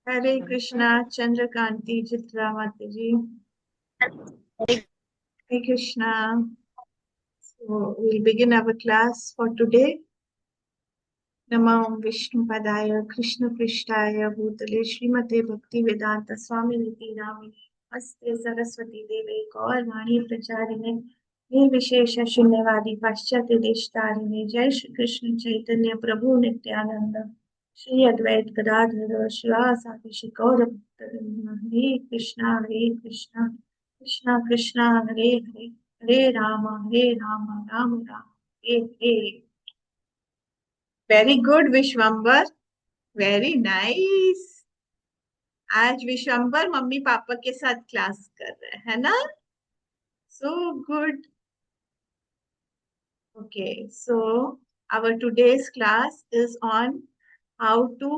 हरे कृष्णा चंद्रकांति चित्रा माता जी। Hare Krishna. So we'll begin our class for today. नमो विष्णुपदाय कृष्णपृष्ठाय भूतले श्रीमते भक्ति वेदांत स्वामी निति नामिने अस्ते सरस्वती देवे गौरवाणी प्रचारिणे निर्विशेष शून्यवादी पाश्चात्य देशतारिणे जय श्री कृष्ण चैतन्य प्रभु नित्यानंद श्री अद्वैत गदाधर शिवासादि श्री गौर भक्तवृंद Hare Krishna Krishna Krishna Hare Hare Hare Ram Ram Ram Hare Hare. Very good Vishwambhar, very nice. आज विश्वम्बर मम्मी पापा के साथ क्लास कर रहे हैं ना। So good. Okay, so our today's class is on how to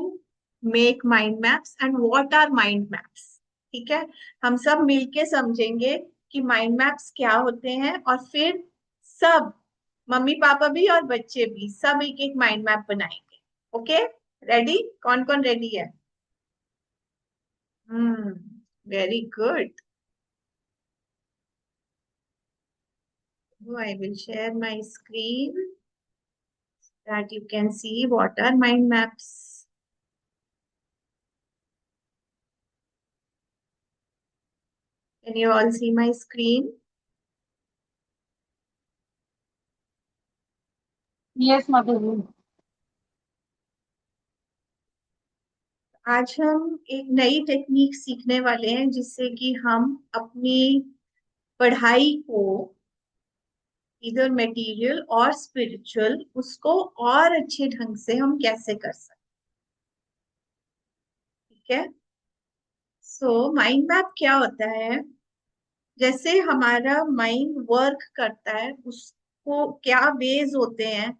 make mind maps and what are mind maps. ठीक है, हम सब मिलके समझेंगे कि माइंड मैप्स क्या होते हैं, और फिर सब मम्मी पापा भी और बच्चे भी सब एक एक माइंड मैप बनाएंगे। Okay, ready? कौन कौन रेडी है? Very good. So I will share my screen that you can see what are mind maps. Can you all see my screen? Yes माता जी। आज हम एक नई टेक्निक सीखने वाले हैं जिससे कि हम अपनी पढ़ाई को, इधर मटेरियल और स्पिरिचुअल, उसको और अच्छे ढंग से हम कैसे कर सकते। ठीक है, सो माइंड मैप क्या होता है? जैसे हमारा माइंड वर्क करता है, उसको क्या वेज होते हैं,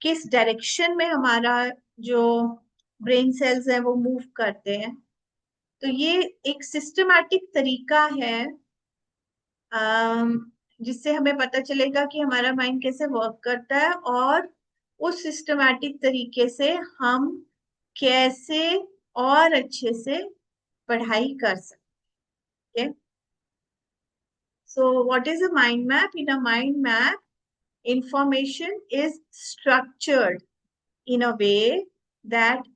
किस डायरेक्शन में हमारा जो ब्रेन सेल्स है वो मूव करते हैं। तो ये एक सिस्टमैटिक तरीका है, जिससे हमें पता चलेगा कि हमारा माइंड कैसे वर्क करता है, और उस सिस्टमैटिक तरीके से हम कैसे और अच्छे से पढ़ाई कर सकते हैं। So what is a mind map? In a mind map, information is structured in a way that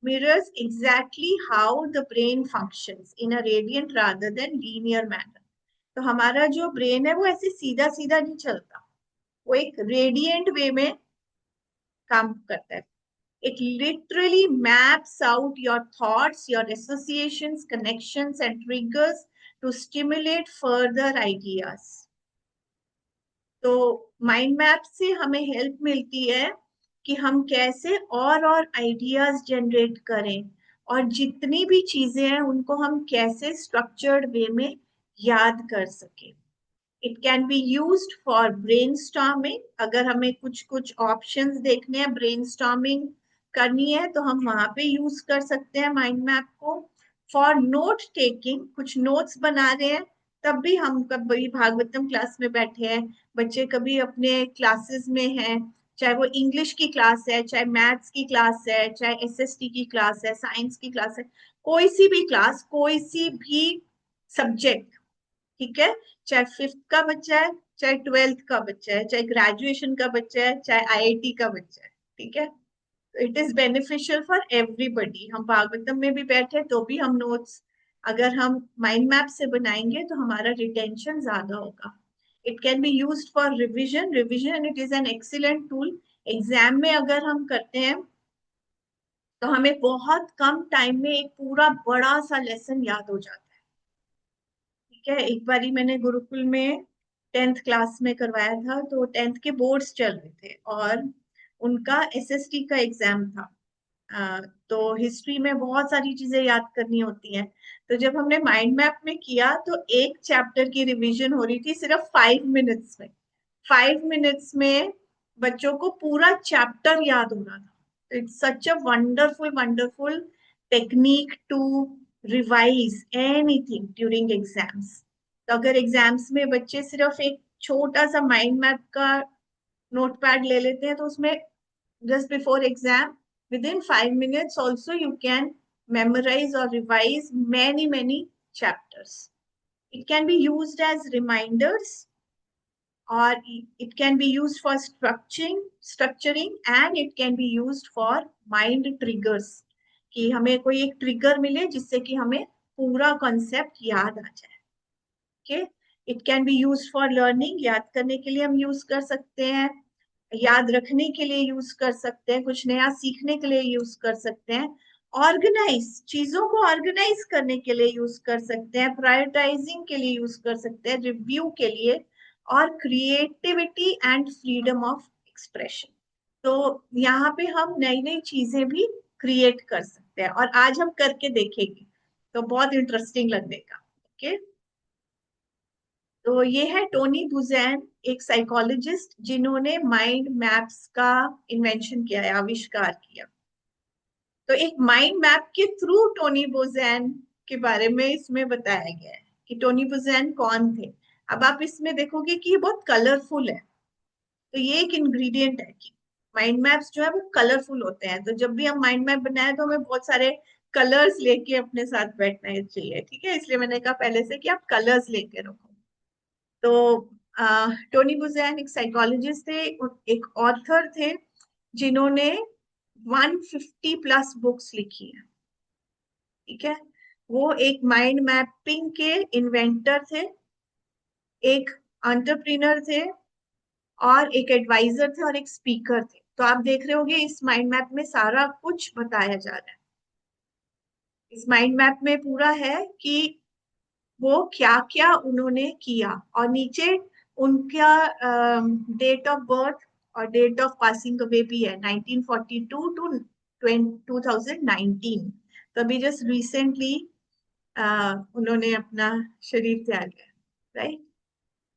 mirrors exactly how the brain functions in a radiant rather than linear manner. तो हमारा जो ब्रेन है वो ऐसे सीधा सीधा नहीं चलता, वो एक रेडियंट वे में काम करता है। It literally maps out your thoughts, your associations, connections and triggers to stimulate further ideas. तो माइंड मैप से हमें हेल्प मिलती है कि हम कैसे और आइडियाज जनरेट करें, और जितनी भी चीजें हैं उनको हम कैसे स्ट्रक्चर्ड वे में याद कर सके। It can be used for brainstorming. अगर हमें कुछ कुछ ऑप्शंस देखने हैं, ब्रेनस्टॉर्मिंग करनी है, तो हम वहां पे यूज कर सकते हैं माइंड मैप को। फॉर नोट टेकिंग, कुछ नोट्स बना रहे हैं, तब भी हम कभी भागवतम क्लास में बैठे हैं, बच्चे कभी अपने क्लासेस में हैं, चाहे वो इंग्लिश की क्लास है, चाहे मैथ्स की क्लास है, चाहे एसएसटी की क्लास है, साइंस की क्लास है, कोई सी भी क्लास, कोई सी भी सब्जेक्ट। ठीक है, चाहे फिफ्थ का बच्चा है, चाहे ट्वेल्थ का बच्चा है, चाहे ग्रेजुएशन का बच्चा है, चाहे आईआईटी का बच्चा है। ठीक है, it is beneficial for everybody. हम भागवतम में भी बैठे तो भी हम नोट्स अगर हम माइंड मैप से बनाएंगे तो हमारा रिटेंशन ज्यादा होगा। It can be use for revision. Revision it is an excellent tool. Exam में अगर हम करते हैं तो हमें बहुत कम टाइम में एक पूरा बड़ा सा लेसन याद हो जाता है। ठीक है, एक बारी मैंने गुरुकुल में 10th क्लास में करवाया था, तो 10th के बोर्ड्स चल रहे थे और उनका एसएसटी का एग्जाम था। तो हिस्ट्री में बहुत सारी चीजें याद करनी होती हैं। तो जब हमने माइंड मैप में किया तो एक चैप्टर की रिवीजन हो रही थी सिर्फ 5 मिनट्स में। 5 मिनट्स में बच्चों को पूरा चैप्टर याद हो रहा था। It's such a wonderful wonderful technique to revise anything during exams. तो अगर एग्जाम्स में बच्चे सिर्फ एक छोटा सा माइंड मैप का नोटपैड ले लेते हैं तो उसमें just before exam, within 5 minutes also you can memorize or revise many chapters. It can be used as reminders, or it can be used for structuring, and it can be used for mind triggers, कि हमें कोई एक trigger मिले जिससे कि हमें पूरा concept याद आ जाए. Okay, it can be use for learning, याद करने के लिए हम यूज कर सकते हैं, याद रखने के लिए यूज कर सकते हैं, कुछ नया सीखने के लिए यूज कर सकते हैं, ऑर्गेनाइज, चीजों को ऑर्गेनाइज करने के लिए यूज कर सकते हैं, प्रायोरिटाइजिंग के लिए यूज कर सकते हैं, रिव्यू के लिए, और creativity and freedom of expression. तो यहाँ पे हम नई नई चीजें भी क्रिएट कर सकते हैं, और आज हम करके देखेंगे, तो बहुत इंटरेस्टिंग लगेगा. ओके, तो ये है टोनी बुजैन, एक साइकोलॉजिस्ट जिन्होंने माइंड मैप्स का इन्वेंशन किया है, आविष्कार किया. तो एक माइंड मैप के थ्रू टोनी बुजैन के बारे में इसमें बताया गया है कि टोनी बुजैन कौन थे. अब आप इसमें देखोगे कि ये बहुत कलरफुल है. तो ये एक इंग्रेडिएंट है कि माइंड मैप्स जो है वो कलरफुल होते हैं. तो जब भी हम माइंड मैप बनाए तो हमें बहुत सारे कलर्स लेके अपने साथ बैठना चाहिए. ठीक है, इसलिए मैंने कहा पहले से कि आप कलर्स लेके रखो. तो टोनी बुजैन एक साइकोलॉजिस्ट थे, एक ऑथर थे, जिन्होंने 150 प्लस बुक्स लिखी है. ठीक है, वो एक माइंड मैपिंग के इन्वेंटर थे, एक एंटरप्रेन्योर थे, और एक एडवाइजर थे, और एक स्पीकर थे. तो आप देख रहे होंगे इस माइंड मैप में सारा कुछ बताया जा रहा है. इस माइंड मैप में पूरा है कि वो क्या क्या उन्होंने किया, और नीचे उनका डेट ऑफ बर्थ और डेट ऑफ पासिंग अवे भी है, 1942 टू 2019. तो अभी जस्ट रिसेंटली उन्होंने अपना शरीर त्याग किया, राइट.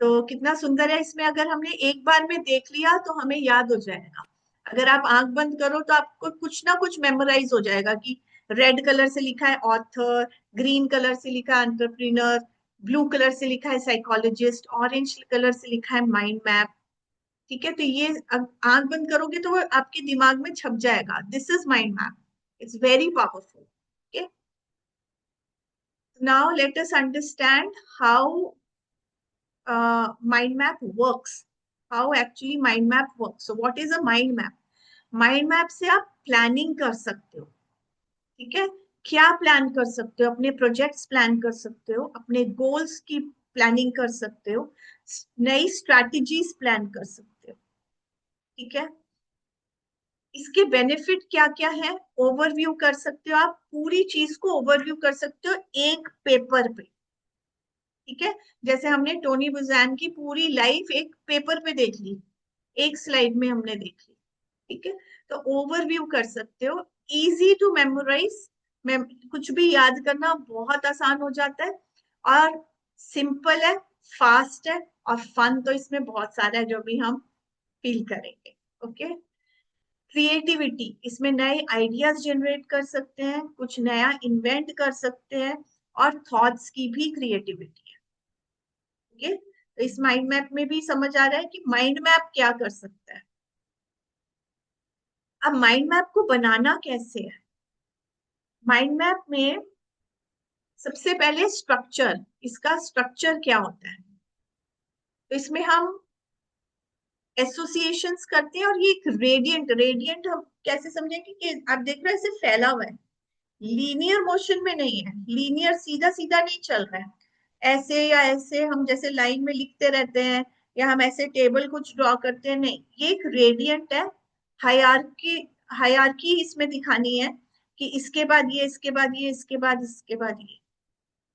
तो कितना सुंदर है. इसमें अगर हमने एक बार में देख लिया तो हमें याद हो जाएगा. अगर आप आंख बंद करो तो आपको कुछ ना कुछ मेमोराइज हो जाएगा कि रेड कलर से लिखा है ऑथर, ग्रीन कलर से लिखा है एंटरप्रेन्योर, ब्लू कलर से लिखा है साइकोलॉजिस्ट, ऑरेंज कलर से लिखा है माइंड मैप. ठीक है, तो ये आंख बंद करोगे तो वो आपके दिमाग में छप जाएगा. This is mind map. It's very powerful. Okay, now let us understand how mind map works, how actually mind map works. So what is a mind map? Mind map से आप प्लानिंग कर सकते हो. ठीक है, क्या प्लान कर सकते हो? अपने प्रोजेक्ट्स प्लान कर सकते हो, अपने गोल्स की प्लानिंग कर सकते हो, नई स्ट्रैटेजीज प्लान कर सकते हो. ठीक है, इसके बेनिफिट क्या क्या है ओवरव्यू कर सकते हो. आप पूरी चीज को ओवरव्यू कर सकते हो एक पेपर पे. ठीक है, जैसे हमने टोनी बुजैन की पूरी लाइफ एक पेपर पे देख ली, एक स्लाइड में हमने देख ली. ठीक है, तो ओवरव्यू कर सकते हो. इजी टू मेमोराइज, कुछ भी याद करना बहुत आसान हो जाता है, और सिंपल है, फास्ट है, और फन तो इसमें बहुत सारा है जो भी हम फील करेंगे. ओके, क्रिएटिविटी, इसमें नए आइडियाज जनरेट कर सकते हैं, कुछ नया इन्वेंट कर सकते हैं, और थॉट्स की भी क्रिएटिविटी है. ओके, तो इस माइंड मैप में भी समझ आ रहा है कि माइंड मैप क्या कर सकता है. अब माइंड मैप को बनाना कैसे है? माइंड मैप में सबसे पहले स्ट्रक्चर, इसका स्ट्रक्चर क्या होता है. तो इसमें हम एसोसिएशंस करते हैं, और ये एक रेडियंट, रेडियंट हम कैसे समझेंगे कि आप देख रहे हैं ऐसे फैला हुआ है, लीनियर मोशन में नहीं है, लीनियर सीधा सीधा नहीं चल रहा है, ऐसे या ऐसे हम जैसे लाइन में लिखते रहते हैं, या हम ऐसे टेबल कुछ ड्रॉ करते हैं, नहीं, ये एक रेडियंट है. हायरार्की, हायरार्की इसमें दिखानी है कि इसके बाद ये, इसके बाद ये, इसके बाद इसके बाद ये.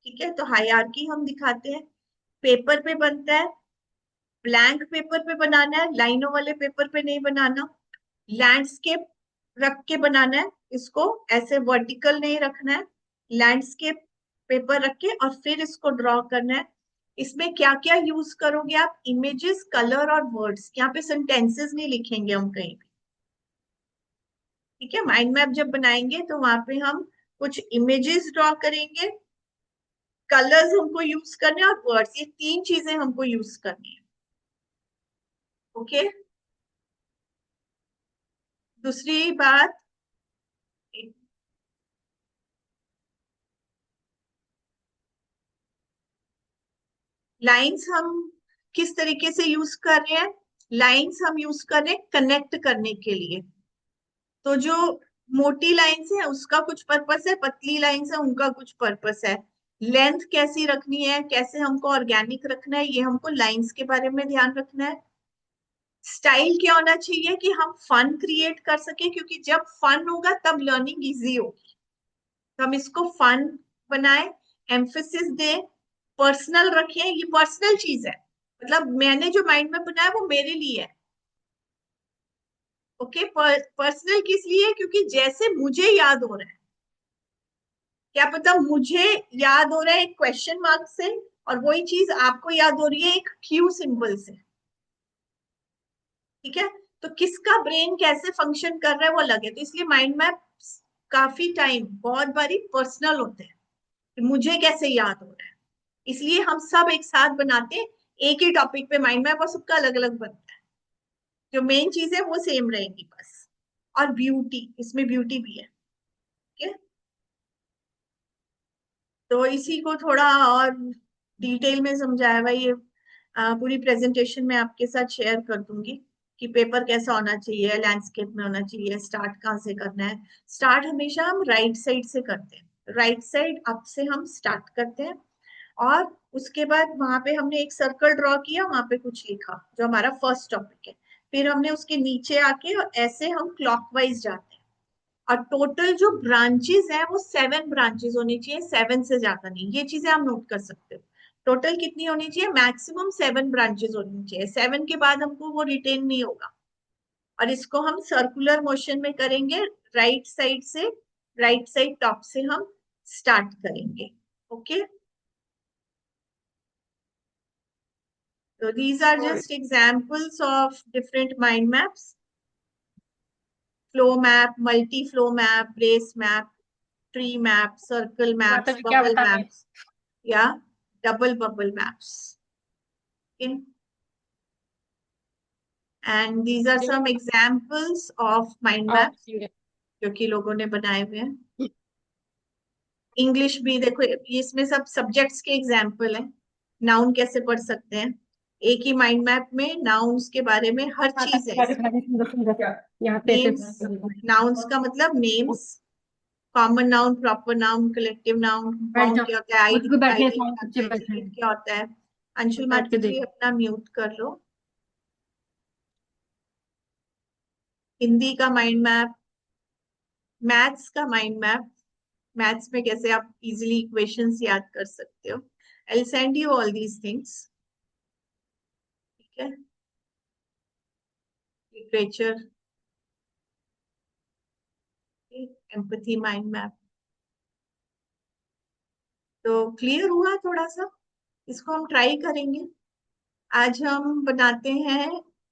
ठीक है, तो हायरार्की हम दिखाते हैं. पेपर पे बनता है, ब्लैंक पेपर पे बनाना है, लाइनों वाले पेपर पे नहीं बनाना. लैंडस्केप रख के बनाना है, इसको ऐसे वर्टिकल नहीं रखना है. लैंडस्केप पेपर रख के और फिर इसको ड्रॉ करना है. इसमें क्या क्या यूज करोगे आप? इमेजेस, कलर और वर्ड्स. यहाँ पे सेंटेंसेस नहीं लिखेंगे हम कहीं भी. ठीक है, माइंड मैप जब बनाएंगे तो वहां पे हम कुछ इमेजेस ड्रॉ करेंगे, कलर्स हमको यूज करने, और वर्ड्स, ये तीन चीजें हमको यूज करनी है. ओके, दूसरी बात, लाइंस हम किस तरीके से यूज कर रहे हैं? लाइंस हम यूज कर रहे हैं कनेक्ट करने के लिए। तो जो मोटी लाइंस है उसका कुछ पर्पस है, पतली लाइंस है उनका कुछ पर्पस है। लेंथ कैसी रखनी है, कैसे हमको ऑर्गेनिक रखना है, ये हमको लाइंस के बारे में ध्यान रखना है। स्टाइल क्या होना चाहिए कि हम फन क्रिएट कर सके, क्योंकि जब फन होगा तब लर्निंग इजी होगी। तो हम इसको फन बनाए, एम्फेसिस दें, पर्सनल रखें। ये पर्सनल चीज है, मतलब मैंने जो माइंड में बनाया वो मेरे लिए है। ओके, पर्सनल किस लिए? क्योंकि जैसे मुझे याद हो रहा है, क्या पता मुझे याद हो रहा है एक क्वेश्चन मार्क से, और वही चीज आपको याद हो रही है एक क्यू सिंबल से। ठीक है, तो किसका ब्रेन कैसे फंक्शन कर रहा है वो अलग है। तो इसलिए माइंड मैप काफी टाइम बहुत बारी पर्सनल होते हैं कि मुझे कैसे याद हो रहा है। इसलिए हम सब एक साथ बनाते हैं एक ही टॉपिक पे माइंड मैप, और सबका अलग अलग बनता है। जो मेन चीज है वो सेम रहेगी बस। और ब्यूटी, इसमें ब्यूटी भी है। ठीक है, तो इसी को थोड़ा और डिटेल में समझाया हुआ ये पूरी प्रेजेंटेशन में आपके साथ शेयर कर दूंगी कि पेपर कैसा होना चाहिए, लैंडस्केप में होना चाहिए, स्टार्ट कहाँ से करना है। स्टार्ट हमेशा हम राइट साइड से करते हैं, राइट साइड अप से हम स्टार्ट करते हैं। और उसके बाद वहां पे हमने एक सर्कल ड्रॉ किया, वहां पे कुछ लिखा जो हमारा फर्स्ट टॉपिक है। फिर हमने उसके नीचे आके और ऐसे हम क्लॉकवाइज जाते हैं। और टोटल जो ब्रांचेस है वो 7 ब्रांचेस होनी चाहिए, 7 से ज्यादा नहीं। ये चीजें आप नोट कर सकते हो। टोटल कितनी होनी चाहिए? मैक्सिमम 7 ब्रांचेस होनी चाहिए। 7 के बाद हमको वो रिटेन नहीं होगा। और इसको हम सर्कुलर मोशन में करेंगे, राइट साइड से, राइट साइड टॉप से हम स्टार्ट करेंगे। ओके, so these are और just examples of different mind maps: flow map, multi flow map, brace map, tree map, circle माता maps, जी क्या bubble बता रहे हैं? maps, या double bubble maps. Okay, and these are चलिए, some examples of mind और maps जो कि लोगों ने बनाए हुए हैं। इंग्लिश भी देखो, ये इसमें सब सब्जेक्ट्स के एग्जाम्पल हैं। नाउन कैसे पढ़ सकते हैं, एक ही माइंड मैप में नाउन्स के बारे में हर माता चीज की है। बातें सुना सुंदर सुंदर क्या यहाँ पे ऐसे नेम्स, नाउन्स का मतलब names, common noun, proper noun, collective noun, बैठ कंपाउंड जाओ, क्या होता है, मुझे भी आइडियल बैठने आइडियल सारे क्या होता बच्चे है, बैठे जीनियर हैं, क्या होता है। अंशुल बैठ के माथुर जी देख। अपना म्यूट कर लो। हिंदी का माइंड मैप, मैथ्स का माइंड मैप, मैथ्स में कैसे आप इजीली इक्वेशंस याद कर सकते हो। I will send you all these things. ठीक है, लिटरेचर, एम्पथी माइंड मैप। तो क्लियर हुआ थोड़ा सा? इसको हम ट्राई करेंगे। आज हम बनाते हैं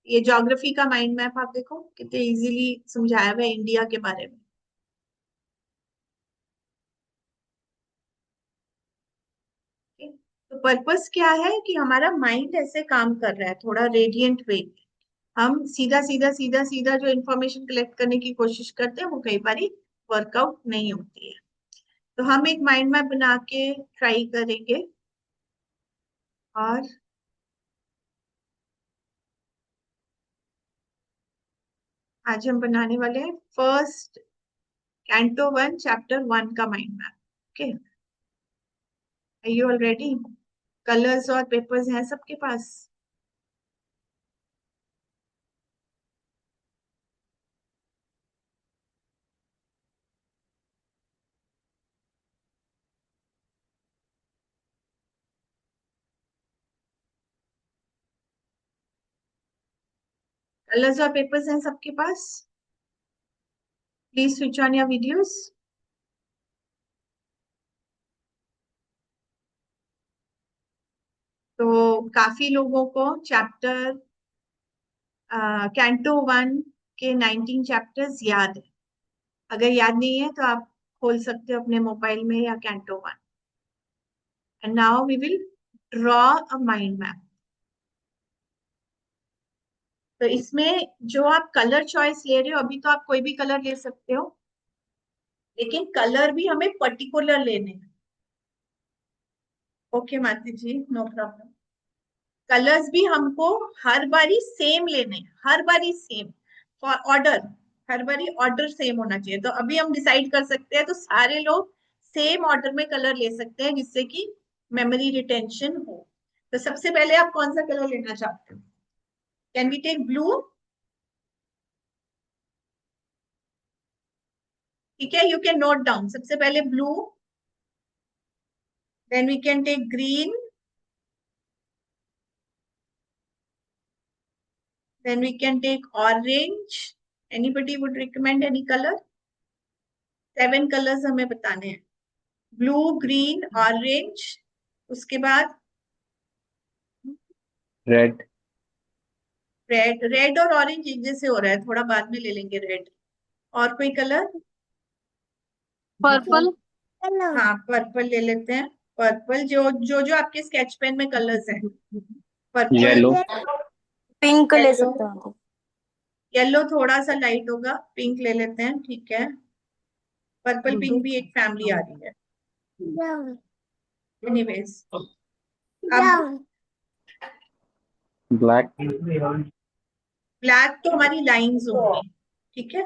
ये ज्योग्राफी का माइंड मैप। आप देखो कितने इजीली समझाया हुआ है इंडिया के बारे में। ठीक? तो पर्पस क्या है कि हमारा माइंड ऐसे काम कर रहा है थोड़ा रेडियंट वे। हम सीधा सीधा सीधा सीधा जो इंफॉर्मेशन कलेक्ट करने की कोशिश करते हैं वो कई बारी वर्कआउट नहीं होती है। तो हम एक माइंड मैप बना के ट्राई करेंगे। और आज हम बनाने वाले हैं फर्स्ट कैंटो 1 चैप्टर 1 का mind map. Okay, are you all ready? Colours और पेपर्स हैं सबके पास? कलर्स और पेपर्स हैं सबके पास? Please switch on your videos. तो काफी लोगों को चैप्टर कैंटो 1 के 19 चैप्टर्स याद है। अगर याद नहीं है तो आप खोल सकते हो अपने मोबाइल में या कैंटो 1। And now we will draw a mind map. तो इसमें जो आप कलर चॉइस ले रहे हो, अभी तो आप कोई भी कलर ले सकते हो, लेकिन कलर भी हमें पर्टिकुलर लेने हैं। ओके माती जी, नो प्रॉब्लम। कलर्स भी हमको हर बारी सेम लेने हैं, हर बारी सेम फॉर ऑर्डर, हर बारी ऑर्डर सेम होना चाहिए। तो अभी हम डिसाइड कर सकते हैं, तो सारे लोग सेम ऑर्डर में कलर ले सकते हैं, जिससे कि मेमोरी रिटेंशन हो। तो सबसे पहले आप कौन सा कलर लेना चाहते हो? Can we take blue? ठीक है, यू कैन नोट डाउन। सबसे पहले blue, then we can take green, then we can take orange. Anybody would recommend any color? 7 colours हमें बताने हैं। ब्लू, ग्रीन, ऑरेंज, उसके बाद रेड। रेड। रेड और ऑरेंज एक जैसे हो रहा है, थोड़ा बाद में ले लेंगे रेड। और कोई कलर? पर्पल। हाँ, पर्पल ले लेते हैं। पर्पल, जो जो जो आपके स्केच पेन में कलर्स हैं। Purple, yellow. पिंक ले येलो। सकते हो। येलो थोड़ा सा लाइट होगा, पिंक ले लेते हैं, ठीक है। पर्पल पिंक भी एक फैमिली आ रही है। एनीवेज, अब ब्लैक। ब्लैक तो हमारी लाइंस होंगी, ठीक है।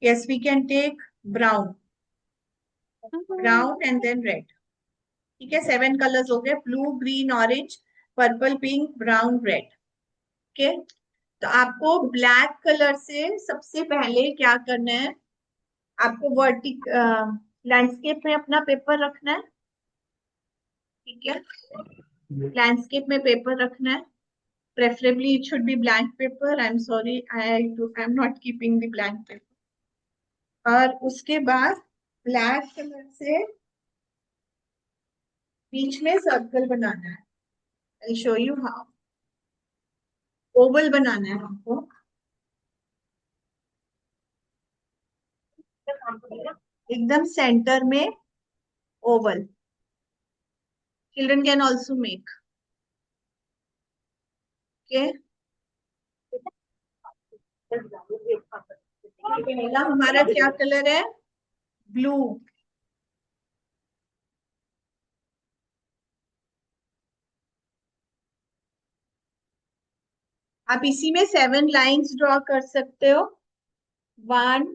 Yes, we can take brown, brown and then red. ठीक है, 7 कलर्स हो गए, blue, green, orange, purple, pink, brown, red. Okay, तो आपको ब्लैक कलर से सबसे पहले क्या करना है? आपको वर्टिक लैंडस्केप में अपना पेपर रखना है, ठीक है। लैंडस्केप में पेपर रखना है, preferably it should be blank paper. I'm sorry, I'm not keeping the blank paper. और उसके बाद ब्लैक कलर से बीच में सर्कल बनाना है। I'll show you how. Oval बनाना है हमको, एकदम सेंटर में oval. Children can also make. Okay. पहला हमारा क्या कलर है? ब्लू। आप इसी में 7 लाइंस ड्रॉ कर सकते हो। 1,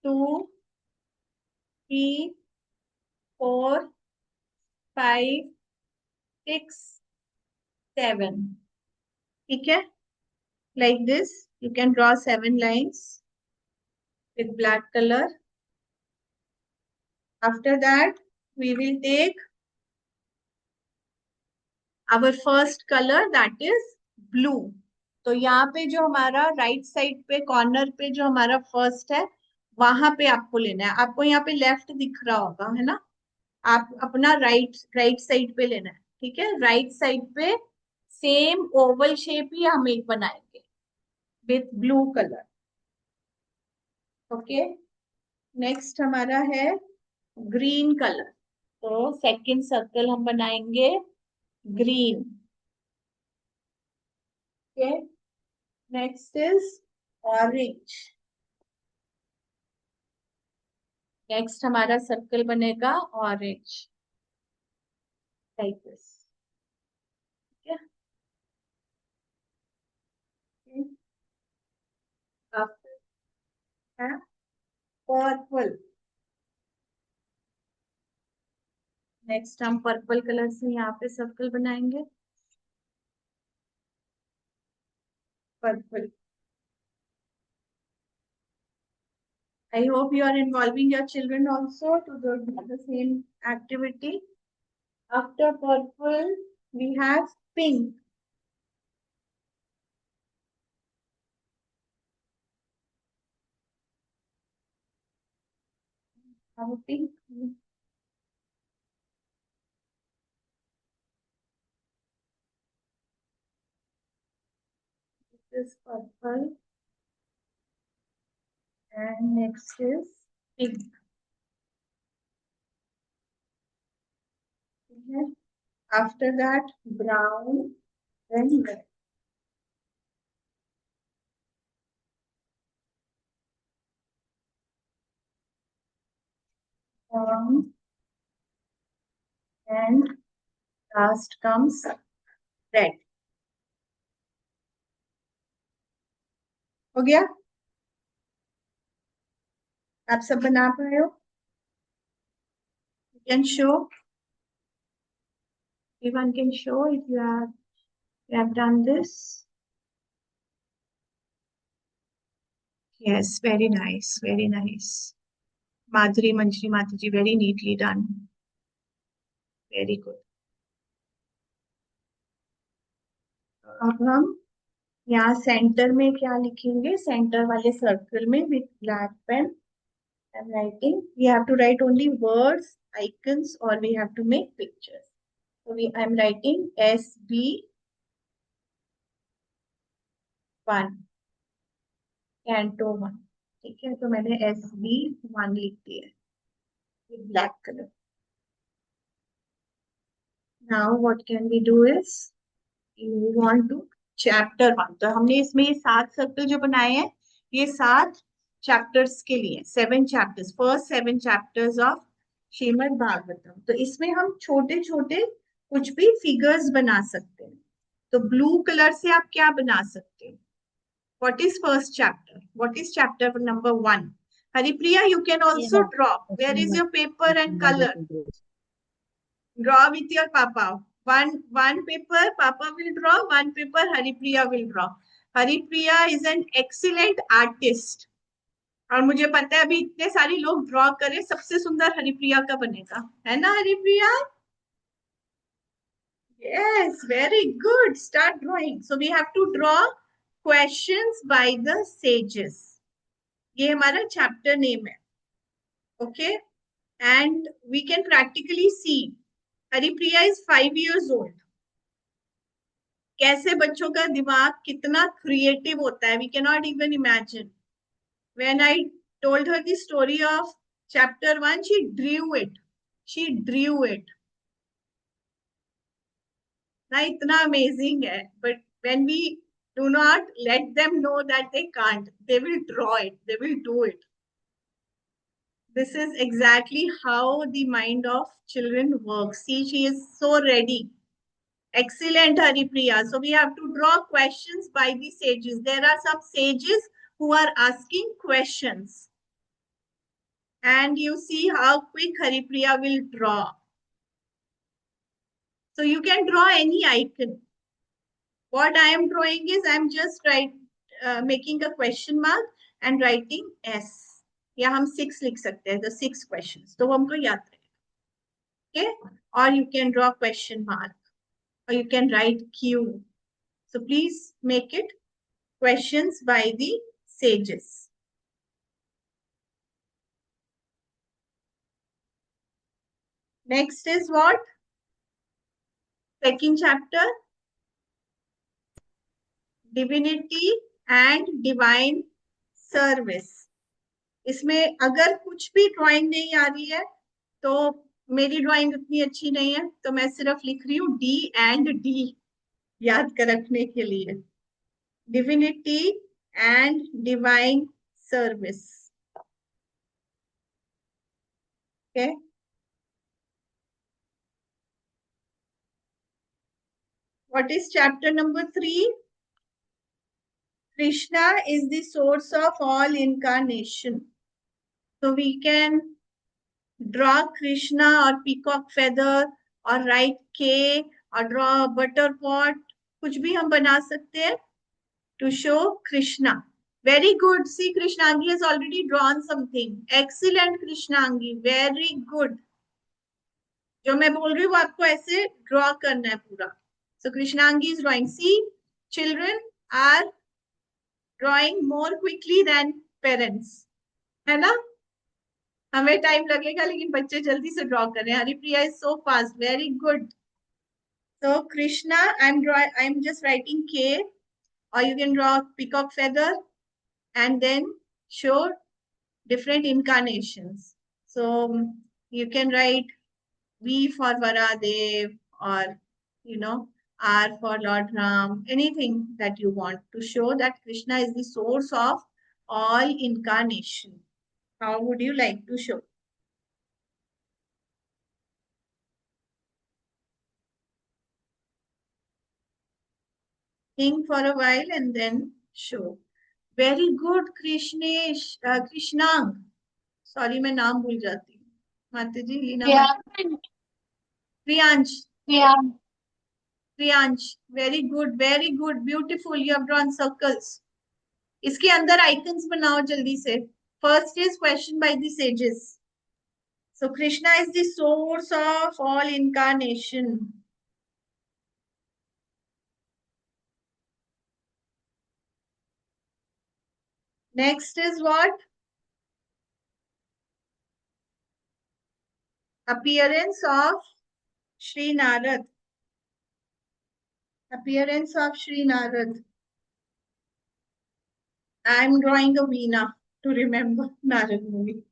2, 3, 4, 5, 6, 7। ठीक है, like this you can draw 7 lines with black color. After that we will take our first color, that is blue. तो यहाँ पे जो हमारा राइट साइड पे कॉर्नर पे जो हमारा फर्स्ट है, वहां पे आपको लेना है। आपको यहाँ पे लेफ्ट दिख रहा होगा, है ना? आप अपना राइट राइट साइड पे लेना है, ठीक है। राइट साइड पे सेम ओवल शेप ही हम एक बनाएंगे with blue colour. Okay, next हमारा है ग्रीन कलर। तो सेकंड सर्कल हम बनाएंगे green. Okay, next is orange. Next हमारा सर्कल बनेगा ऑरेंज, लाइक दिस। ठीक है, आफ्टर पर्पल। नेक्स्ट हम पर्पल कलर से यहाँ पे सर्कल बनाएंगे, purple. I hope you are involving your children also to the same activity. After purple, we have pink. Have a pink. This is purple. And next is pink. Okay. After that, brown, then red. Ram, and last comes red. हो गया? आप सब बना पाए हो? You can show. Everyone can show if you have done this. Yes, very nice, very nice. Madhuri, Manjri, Mataji, very neatly done. Very good. अब हम यहाँ सेंटर में क्या लिखेंगे? सेंटर वाले सर्कल में with black pen I'm writing. We have to write only words, icons, or we have to make pictures. So I'm writing SB1, Canto 1. ठीक है, तो मैंने SB1 लिख दिया है with black color. Now what can we do is we move on to chapter 1. तो हमने इसमें ये 7 सर्कल जो बनाए हैं, ये 7 चैप्टर्स के लिए, 7 chapters, first 7 chapters of Shrimad Bhagavatam. तो इसमें हम छोटे छोटे कुछ भी फिगर्स बना सकते हैं. तो ब्लू कलर से आप क्या बना सकते हैं? What is first chapter? What is chapter number 1? Haripriya, you can also draw. Where is your paper and color? Draw with your papa. One paper papa will draw, one paper Haripriya will draw. Haripriya is an excellent artist. और मुझे पता है अभी इतने सारे लोग draw करें, सबसे सुंदर हरिप्रिया का बनेगा, है ना Haripriya? Yes, very good. Start drawing. So we have to draw questions by the sages. ये हमारा chapter name है. Okay, and we can practically see Haripriya is 5 years old. कैसे बच्चों का दिमाग कितना क्रिएटिव होता है, we cannot even imagine. When I told her the story of chapter 1, she drew it. She drew it. ना इतना amazing है, but when we do not let them know that they can't, they will draw it, they will do it. This is exactly how the mind of children works. See, she is so ready. Excellent, Haripriya. So we have to draw questions by the sages. There are some sages who are asking questions. And you see how quick Haripriya will draw. So you can draw any icon. What I am drawing is I am just making a question mark and writing S. या हम 6 लिख सकते हैं, the 6 questions. तो वो हमको याद रखेगा. Okay? Or you can draw question mark. Or you can write Q. So please make it questions by the sages. Next is what? Second chapter. Divinity and Divine Service. इसमें अगर कुछ भी drawing नहीं आ रही है तो मेरी ड्राइंग उतनी अच्छी नहीं है, तो मैं सिर्फ लिख रही हूँ D and D याद कर रखने के लिए. Divinity and Divine Service. Okay. What is chapter number 3? Krishna is the source of all incarnation. So we can draw Krishna or peacock feather or write K or draw a butter pot. कुछ भी हम बना सकते हैं to show Krishna. Very good. See, Krishnangi has already drawn something. Excellent, Krishnangi. Very good. जो मैं बोल रही हूँ वो आपको ऐसे ड्रॉ करना है पूरा. So Krishnangi is drawing. See, children are drawing more quickly than parents. है ना? हमें टाइम लगेगा लेकिन बच्चे जल्दी से ड्रॉ कर रहे हैं. Haripriya is so fast. Very good. So Krishna, I'm just writing K, or you can draw peacock feather and then show different incarnations. So you can write V for Varadev, or R for Lord Ram, anything that you want to show that Krishna is the source of all incarnation. How would you like to show? think for a while and then show. Very good, Krishnesh, Krishnang. Sorry, मैं नाम भूल जाती हूँ. माता जी, लीना माता. Priyansh. Priyansh, very good, beautiful. You have drawn circles. इसके अंदर icons बनाओ जल्दी से. First is question by the sages. So Krishna is the source of all incarnation. Next is what? Appearance of Sri Narad. Appearance of Sri Narad. I am drawing a Veena to remember Narad movie.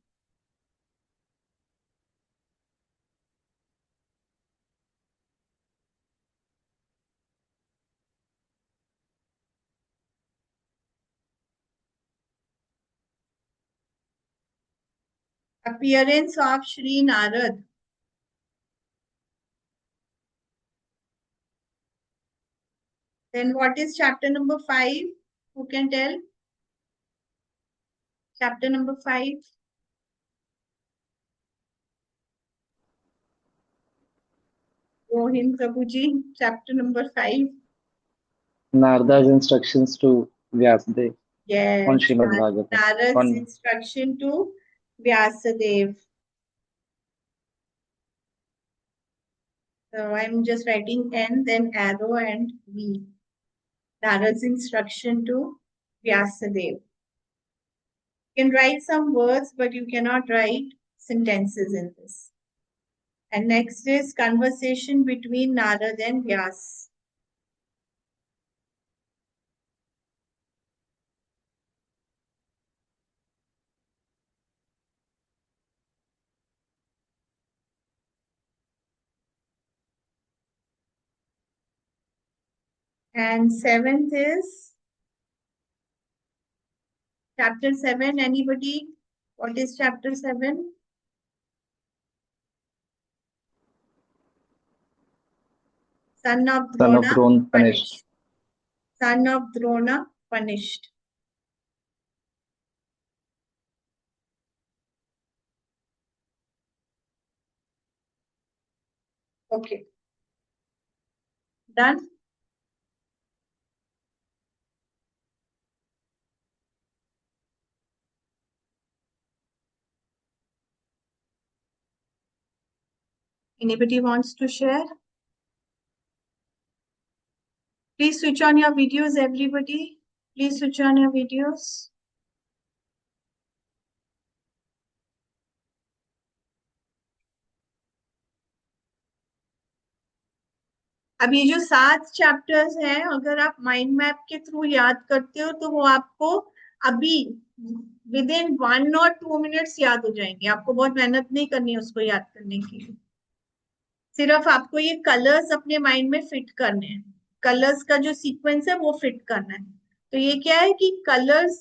Appearance of Sri Narad. Then what is chapter number 5? Who can tell? Chapter number 5. Rohin Prabhuji, chapter number 5. Narada's instructions to Vyasadeva Yes, on Srimad Bhagavatam. Narad's instruction to Vyasadeva. So I'm just writing N, then arrow and V. Narad's instruction to Vyasadeva. You can write some words, but you cannot write sentences in this. And next is conversation between Narad and Vyas. And 7th is chapter 7. Anybody? What is chapter 7? Son of Drona punished. Son of Drona punished. Okay. Done? Anybody wants to share? Please switch on your videos, everybody. Please switch on your videos. अब ये जो 7 chapters हैं, अगर आप mind map के through याद करते हो तो वो आपको अभी विद इन 1 और 2 मिनट्स याद हो जाएंगे. आपको बहुत मेहनत नहीं करनी है उसको याद करने के लिए. सिर्फ आपको ये कलर्स अपने माइंड में फिट करने हैं. कलर्स का जो सीक्वेंस है वो फिट करना है. तो ये क्या है कि कलर्स,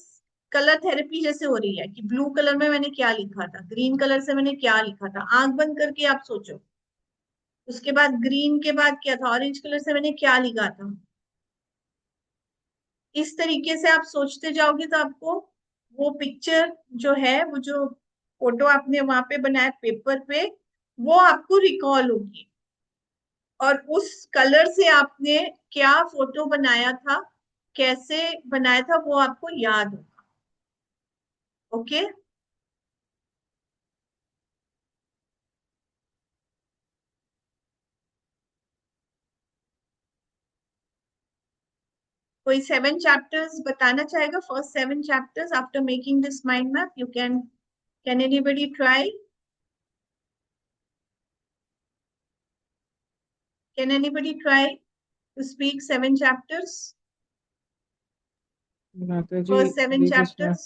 कलर थेरेपी जैसे हो रही है कि ब्लू कलर में मैंने क्या लिखा था, ग्रीन कलर से मैंने क्या लिखा था. आंख बंद करके आप सोचो. उसके बाद ग्रीन के बाद क्या था, ऑरेंज कलर से मैंने क्या लिखा था. इस तरीके से आप सोचते जाओगे तो आपको वो पिक्चर जो है, वो जो फोटो आपने वहां पे बनाया पेपर पे, वो आपको रिकॉल होगी. और उस कलर से आपने क्या फोटो बनाया था, कैसे बनाया था, वो आपको याद होगा. ओके. कोई 7 चैप्टर्स बताना चाहेगा? First 7 chapters after making this mind map. You can anybody try? Can anybody try to speak 7 chapters? First 7 chapters.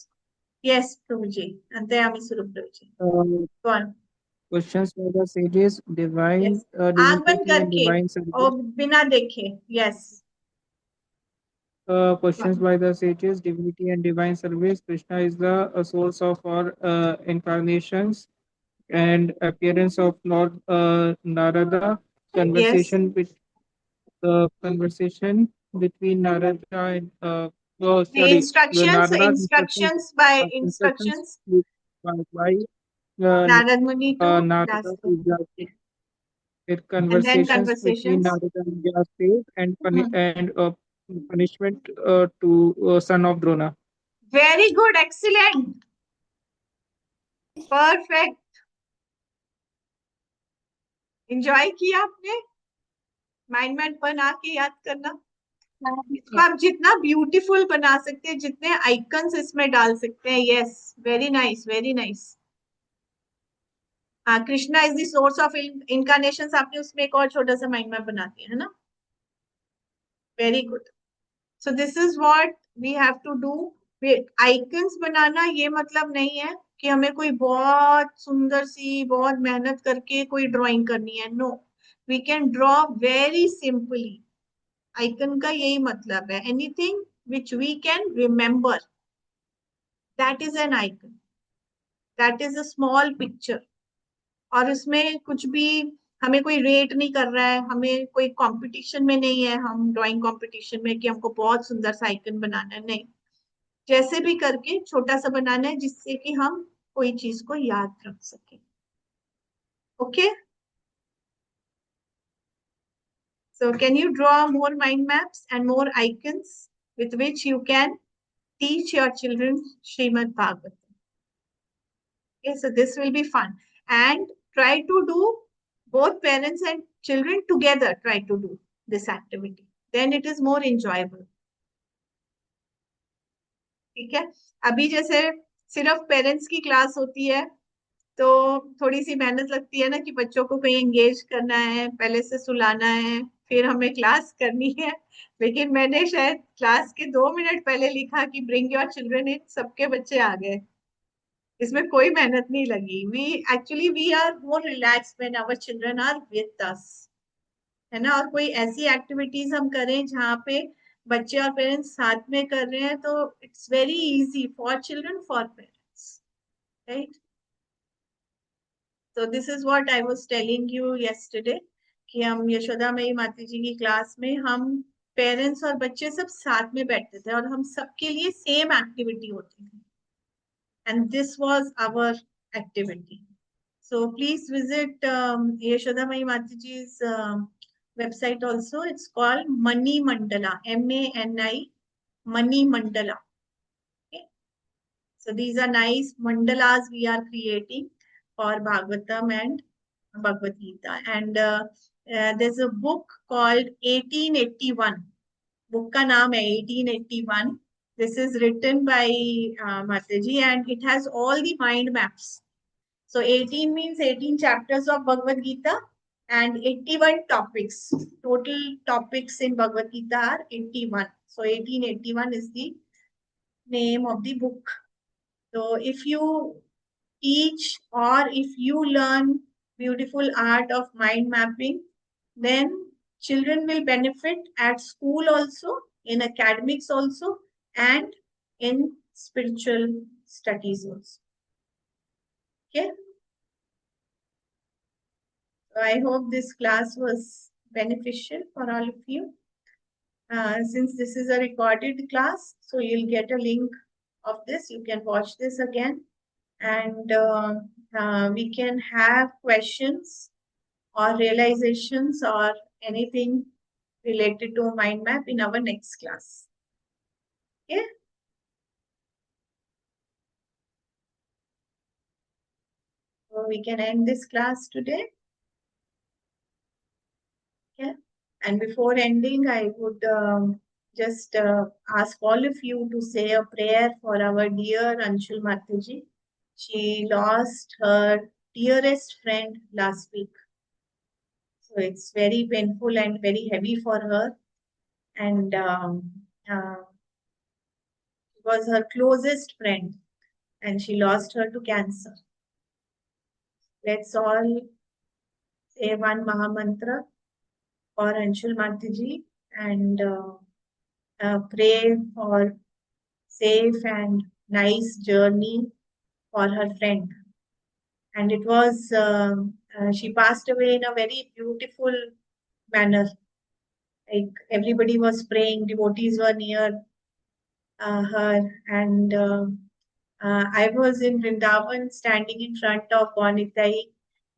Yes, Prabhuji. Antayami Surup Prabhuji. Go on. Questions by the sages, divine Yes. आँख बंद divinity and करके divine service. और बिना देखे. Yes. Questions by the sages, divinity and divine service. Krishna is the source of our incarnations and appearance of Lord Narada. Conversation with the conversation between Narada and The instructions, instructions by instructions, by Narad Muni to Narada Vyasa. to Vyasa. With And then conversations between conversations. Narada and Vyasa and Mhm. punishment to son of Drona. Very good, excellent, perfect. Enjoy किया आपने mind map बना के याद करना इसको आप जितना beautiful बना सकते हैं जितने आइकन्स इसमें डाल सकते हैं yes very nice very nice हाँ Krishna is the source of incarnations आपने उसमें एक और छोटा सा माइंड मैप बना दिया है ना very good so this is what we have to do icons बनाना ये मतलब नहीं है कि हमें कोई बहुत सुंदर सी बहुत मेहनत करके कोई ड्राइंग करनी है no we can draw very simply icon का यही मतलब है anything which we can remember that is an icon that is a small picture और इसमें कुछ भी हमें कोई रेट नहीं कर रहा है हमें कोई कंपटीशन में नहीं है हम ड्राइंग कंपटीशन में कि हमको बहुत सुंदर सा आइकन बनाना है नहीं जैसे भी करके छोटा सा बनाना है जिससे कि हम कोई चीज को याद रख सके okay so can you draw more mind maps and more icons with which you can teach your children Srimad Bhagavatam okay so this will be fun and try to do both parents and children together try to do this activity then it is more enjoyable ठीक है अभी जैसे सिर्फ parents की class होती है तो थोड़ी सी मेहनत लगती है ना कि बच्चों को कहीं एंगेज करना है पहले से सुलाना है फिर हमें क्लास करनी है लेकिन मैंने शायद क्लास के 2 मिनट पहले लिखा कि ब्रिंग योर चिल्ड्रन इन सबके बच्चे आ गए इसमें कोई मेहनत नहीं लगी we are more relax when our children are with us है ना और कोई ऐसी एक्टिविटीज हम करें जहाँ पे बच्चे और पेरेंट्स साथ में कर रहे हैं तो it's very easy for children for parents right so this is what I was telling you yesterday कि हम यशोदा मई माता जी की क्लास में हम पेरेंट्स और बच्चे सब साथ में बैठते थे और हम सबके लिए सेम एक्टिविटी होती थी and this was our activity so please visit Yashoda Mai Mataji's website also it's called Mani Mandala MANI Mani Mandala okay so these are nice mandalas we are creating for Bhagavatam and Bhagavad Gita. And there's a book called 1881. Book का नाम है 1881. This is written by Mataji and it has all the mind maps. So 18 means 18 chapters of Bhagavad Gita and 81 topics. Total topics in Bhagavad Gita are 81. So 1881 is the name of the book. So if you teach or if you learn beautiful art of mind mapping, then children will benefit at school also, in academics also, and in spiritual studies also. Okay. So I hope this class was beneficial for all of you. Since this is a recorded class, so you'll get a link of this. You can watch this again and we can have questions or realizations or anything related to mind map in our next class. Okay. So we can end this class today. Okay. And before ending, I would just ask all of you to say a prayer for our dear Anshul Mataji. She lost her dearest friend last week. So it's very painful and very heavy for her. And was her closest friend and she lost her to cancer. Let's all say one Mahamantra for Anshul Mataji and pray for safe and nice journey for her friend. And it was, she passed away in a very beautiful manner. Like everybody was praying, devotees were near her, and I was in Vrindavan standing in front of Bonitai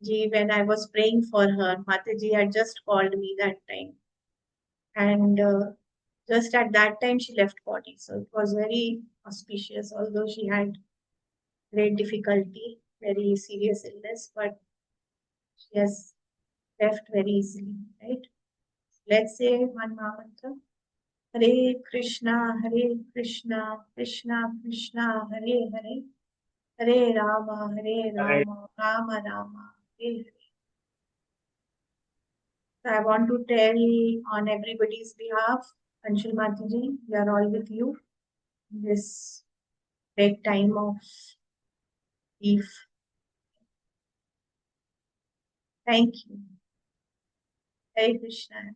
ji when I was praying for her. Mataji had just called me that time, and just at that time she left body. So it was very auspicious, although she had great difficulty, very serious illness, but she has left very easily, right? Let's say one mantra. Hare Krishna, Krishna Krishna, Hare Hare, Hare Rama, Rama Rama, Hare Hare. So I want to tell on everybody's behalf, Anshul Mataji, we are all with you in this great time of grief. Thank you. Hare Krishna.